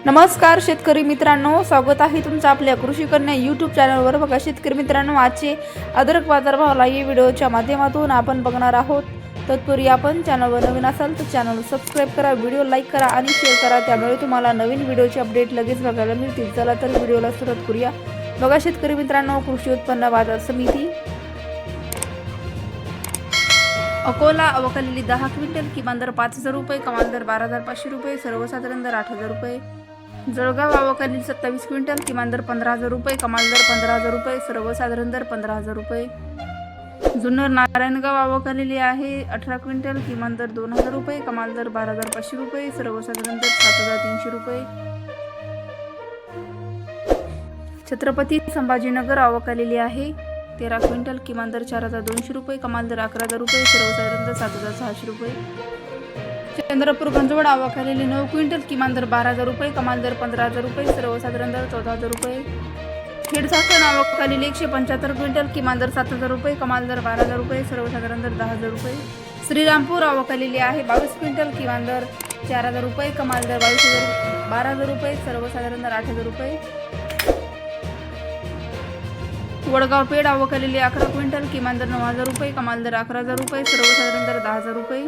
नमस्कार शेतकरी मित्रांनो, स्वागत आहे तुमचं आपल्या कृषी कन्या यूट्यूब चॅनलवर। बघा शेतकरी मित्रांनो, आजचे अद्रक बाजारभाव या व्हिडिओच्या माध्यमातून आपण बघणार आहोत। तत्पूर्वी आपण चॅनलवर नवीन असाल तर चॅनल सबस्क्राइब करा, व्हिडिओ लाईक करा आणि शेअर करा, त्यामुळे तुम्हाला नवीन व्हिडिओचे अपडेट लगेच बघायला मिळतील। चला तर व्हिडिओला सुरुवात करूया। बघा शेतकरी मित्रांनो, कृषी उत्पन्न बाजार समिती अकोला अवकालेली 10 क्विंटल, किमान दर 5000 रुपये, कमाल दर 12500 रुपये, सर्वसाधारण दर 8000 रुपये। जळगाव अवकालेली 27 क्विंटल, किमान दर 15000 रुपये, कमाल दर 15000 रुपये, सर्वसाधारण दर 15000 रुपये। जुन्नर नारायणगाव अवकालेली आहे 18 क्विंटल, किमान दर 2000 रुपये, कमाल दर 12500 रुपये, सर्वसाधारण दर 7300 रुपये। छत्रपती संभाजीनगर अवकालेली आहे 13 क्विंटल, किमान दर 4200 रुपये, कमाल दर 11000 रुपये, सर्वसाधारण दर 7600 रुपये। चंद्रपूर गंजवड अवकालेली 9 क्विंटल, किमान दर 12000 रुपये, कमाल दर 15000 रुपये, सर्वसाधारण दर 14000 रुपये। खेडसाखन अवकालेली 175 क्विंटल, किमान दर 7000 रुपये, कमाल दर 12000 रुपये, सर्वसाधारण दर 10000 रुपये। श्रीरामपूर अवकालेली आहे 22 क्विंटल, किमान दर 4000 रुपये, कमाल दर 12000 रुपये, सर्वसाधारण दर 8000 रुपये। वडगाव पेठ अवकालेली 11 क्विंटल, किमान दर 9000 रुपये, कमाल दर 11000 रुपये, सर्वसाधारण दर 10000 रुपये।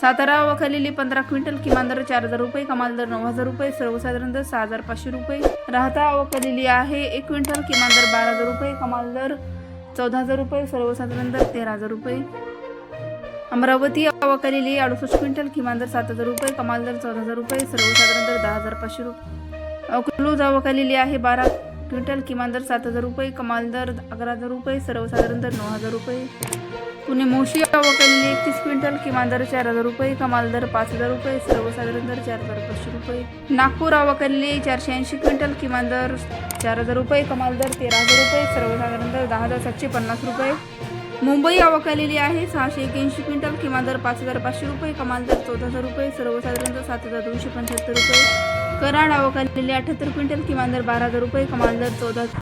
सातारा अवकालेली 15 क्विंटल, किमान दर 4000 रुपये, कमाल दर 9000 रुपये, सर्वसाधारण दर 6500 रुपये। राहता अवकालेली आहे 1 क्विंटल, किमान दर 12000 रुपये, कमाल दर 14000 रुपये, सर्वसाधारण दर 13000 रुपये। अमरावती अवकालेली 68 क्विंटल, किमान दर 7000 रुपये, कमाल दर 14000 रुपये, सर्वसाधारण दर 10500 रुपये। अकलूज अवकालेली आहे 12 क्विंटल, किमान दर 7000 रुपये, कमाल दर 11000 रुपये, सर्वसाधारण दर 9000 रुपये। पुणे मोशी अवकालेली 31 क्विंटल, किमान दर 4000 रुपये, कमाल दर 5000 रुपये, सर्वसाधारण दर 4500 रुपये। नागपूर अवकालेली 480 क्विंटल, किमान दर 4000 रुपये, कमाल दर 13000 रुपये, सर्वसाधारण दर 10750 रुपये। मुंबई अवकालेली आहे 681 क्विंटल, किमान दर 5500 रुपये, कमाल दर 14000 रुपये, सर्वसाधारण दर 7275 रुपये। कराड अवकालेली 78 क्विंटल, किमान दर 12000 रुपये, कमाल दर 14